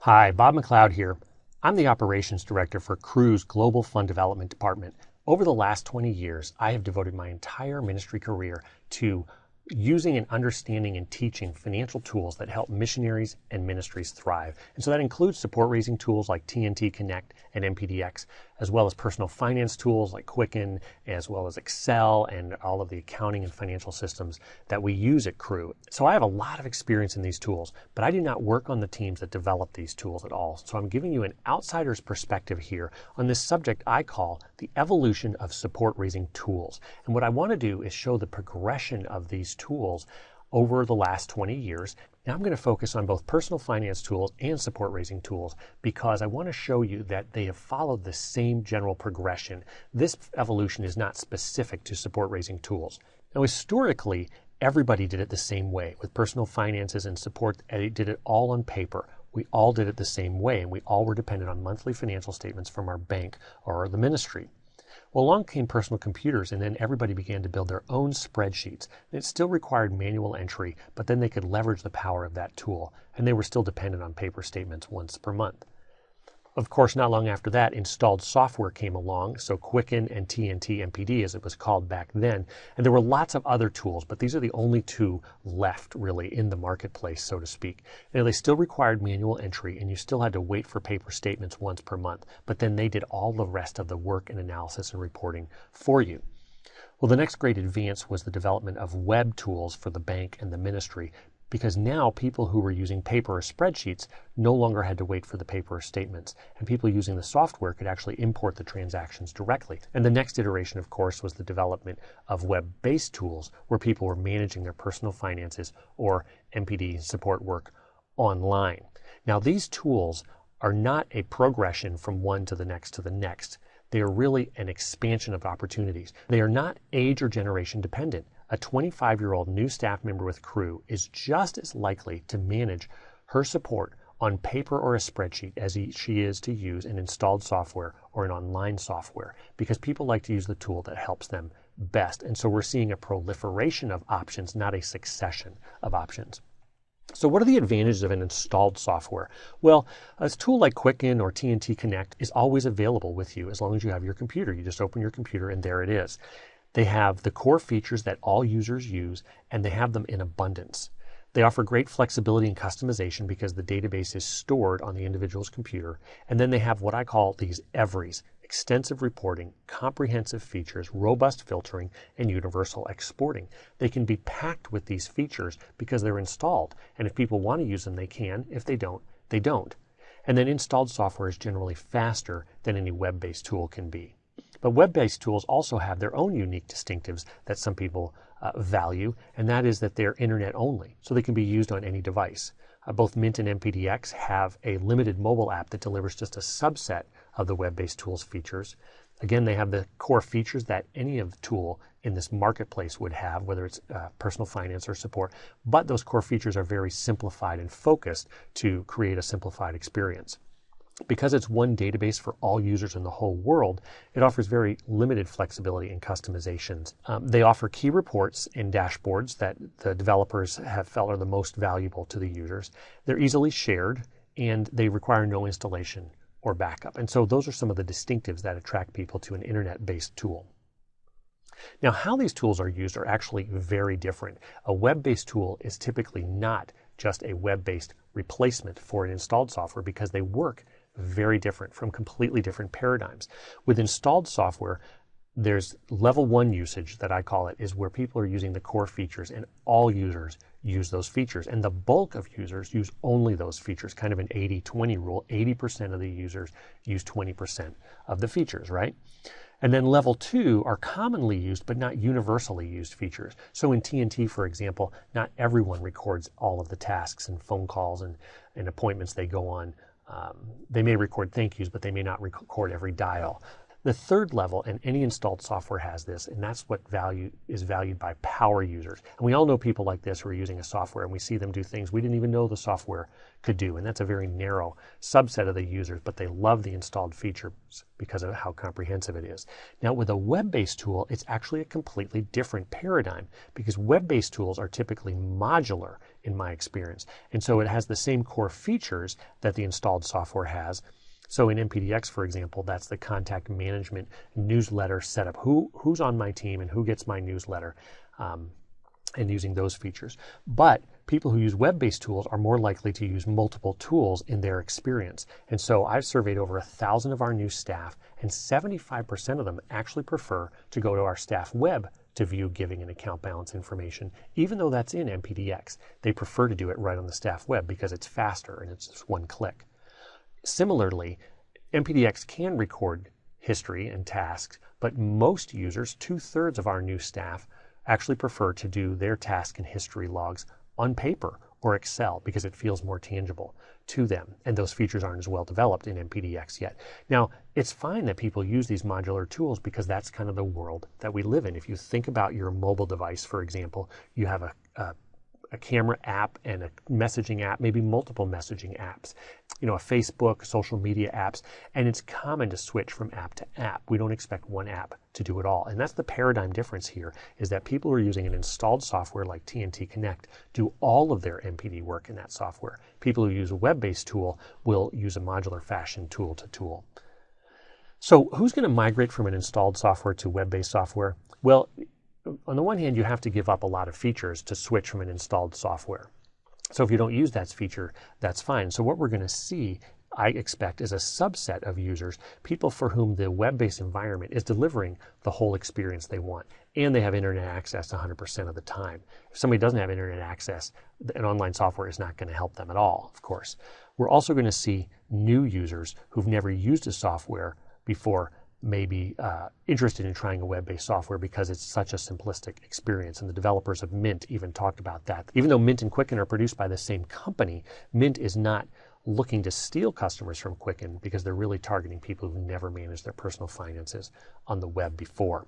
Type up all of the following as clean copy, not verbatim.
Hi, Bob McLeod here. I'm the Operations Director for Crew's Global Fund Development Department. Over the last 20 years, I have devoted my entire ministry career to using and understanding and teaching financial tools that help missionaries and ministries thrive. And so that includes support raising tools like TNT Connect and MPDX, as well as personal finance tools like Quicken, as well as Excel and all of the accounting and financial systems that we use at Crew. So I have a lot of experience in these tools, but I do not work on the teams that develop these tools at all. So I'm giving you an outsider's perspective here on this subject I call the evolution of support raising tools. And what I want to do is show the progression of these tools over the last 20 years. Now I'm going to focus on both personal finance tools and support raising tools because I want to show you that they have followed the same general progression. This evolution is not specific to support raising tools. Now historically, everybody did it the same way. With personal finances and support, they did it all on paper. We all did it the same way, and we all were dependent on monthly financial statements from our bank or the ministry. Well, along came personal computers, and then everybody began to build their own spreadsheets. It still required manual entry, but then they could leverage the power of that tool, and they were still dependent on paper statements once per month. Of course, not long after that, installed software came along, so Quicken and TNT MPD, as it was called back then. And there were lots of other tools, but these are the only two left, really, in the marketplace, so to speak. Now, they still required manual entry, and you still had to wait for paper statements once per month, but then they did all the rest of the work and analysis and reporting for you. Well, the next great advance was the development of web tools for the bank and the ministry, because now people who were using paper or spreadsheets no longer had to wait for the paper or statements, and people using the software could actually import the transactions directly. And the next iteration, of course, was the development of web-based tools where people were managing their personal finances or MPD support work online. Now, these tools are not a progression from one to the next to the next. They are really an expansion of opportunities. They are not age or generation dependent. A 25-year-old new staff member with Crew is just as likely to manage her support on paper or a spreadsheet as she is to use an installed software or an online software, because people like to use the tool that helps them best. And so we're seeing a proliferation of options, not a succession of options. So what are the advantages of an installed software? Well, a tool like Quicken or TNT Connect is always available with you as long as you have your computer. You just open your computer and there it is. They have the core features that all users use, and they have them in abundance. They offer great flexibility and customization because the database is stored on the individual's computer. And then they have what I call these everys: extensive reporting, comprehensive features, robust filtering, and universal exporting. They can be packed with these features because they're installed. And if people want to use them, they can. If they don't, they don't. And then installed software is generally faster than any web-based tool can be. But web-based tools also have their own unique distinctives that some people value, and that is that they're internet only, so they can be used on any device. Both Mint and MPDX have a limited mobile app that delivers just a subset of the web-based tools features. Again, they have the core features that any of the tool in this marketplace would have, whether it's personal finance or support, but those core features are very simplified and focused to create a simplified experience. Because it's one database for all users in the whole world, it offers very limited flexibility and customizations. They offer key reports and dashboards that the developers have felt are the most valuable to the users. They're easily shared, and they require no installation or backup. And so those are some of the distinctives that attract people to an internet-based tool. Now, how these tools are used are actually very different. A web-based tool is typically not just a web-based replacement for an installed software because they work very different from completely different paradigms. With installed software, there's level 1 usage that I call it, is where people are using the core features and all users use those features. And the bulk of users use only those features, kind of an 80-20 rule. 80% of the users use 20% of the features, right? And then level 2 are commonly used but not universally used features. So in TNT, for example, not everyone records all of the tasks and phone calls and appointments they go on. They may record thank yous, but they may not record every dial. The third level, and any installed software has this, and that's what is valued by power users. And we all know people like this who are using a software, and we see them do things we didn't even know the software could do. And that's a very narrow subset of the users, but they love the installed features because of how comprehensive it is. Now, with a web-based tool, it's actually a completely different paradigm because web-based tools are typically modular in my experience. And so it has the same core features that the installed software has. So in MPDX, for example, that's the contact management newsletter setup. Who's on my team and who gets my newsletter, and using those features. But people who use web-based tools are more likely to use multiple tools in their experience. And so I've surveyed over 1,000 of our new staff, and 75% of them actually prefer to go to our staff web to view giving and account balance information, even though that's in MPDX. They prefer to do it right on the staff web because it's faster and it's just one click. Similarly, MPDX can record history and tasks, but most users, 2/3 of our new staff, actually prefer to do their task and history logs on paper or Excel because it feels more tangible to them. And those features aren't as well developed in MPDX yet. Now, it's fine that people use these modular tools because that's kind of the world that we live in. If you think about your mobile device, for example, you have a camera app and a messaging app, maybe multiple messaging apps, a Facebook, social media apps, and it's common to switch from app to app. We don't expect one app to do it all. And that's the paradigm difference here, is that people who are using an installed software like TNT Connect do all of their MPD work in that software. People who use a web-based tool will use a modular fashion tool to tool. So who's going to migrate from an installed software to web-based software? Well, on the one hand, you have to give up a lot of features to switch from an installed software. So if you don't use that feature, that's fine. So what we're going to see, I expect, is a subset of users, people for whom the web-based environment is delivering the whole experience they want, and they have internet access 100% of the time. If somebody doesn't have internet access, an online software is not going to help them at all, of course. We're also going to see new users who've never used a software before, maybe interested in trying a web-based software because it's such a simplistic experience. And the developers of Mint even talked about that. Even though Mint and Quicken are produced by the same company, Mint is not looking to steal customers from Quicken because they're really targeting people who never managed their personal finances on the web before.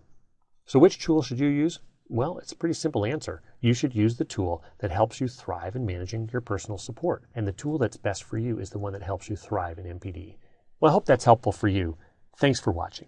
So which tool should you use? Well, it's a pretty simple answer. You should use the tool that helps you thrive in managing your personal support. And the tool that's best for you is the one that helps you thrive in MPD. Well, I hope that's helpful for you. Thanks for watching.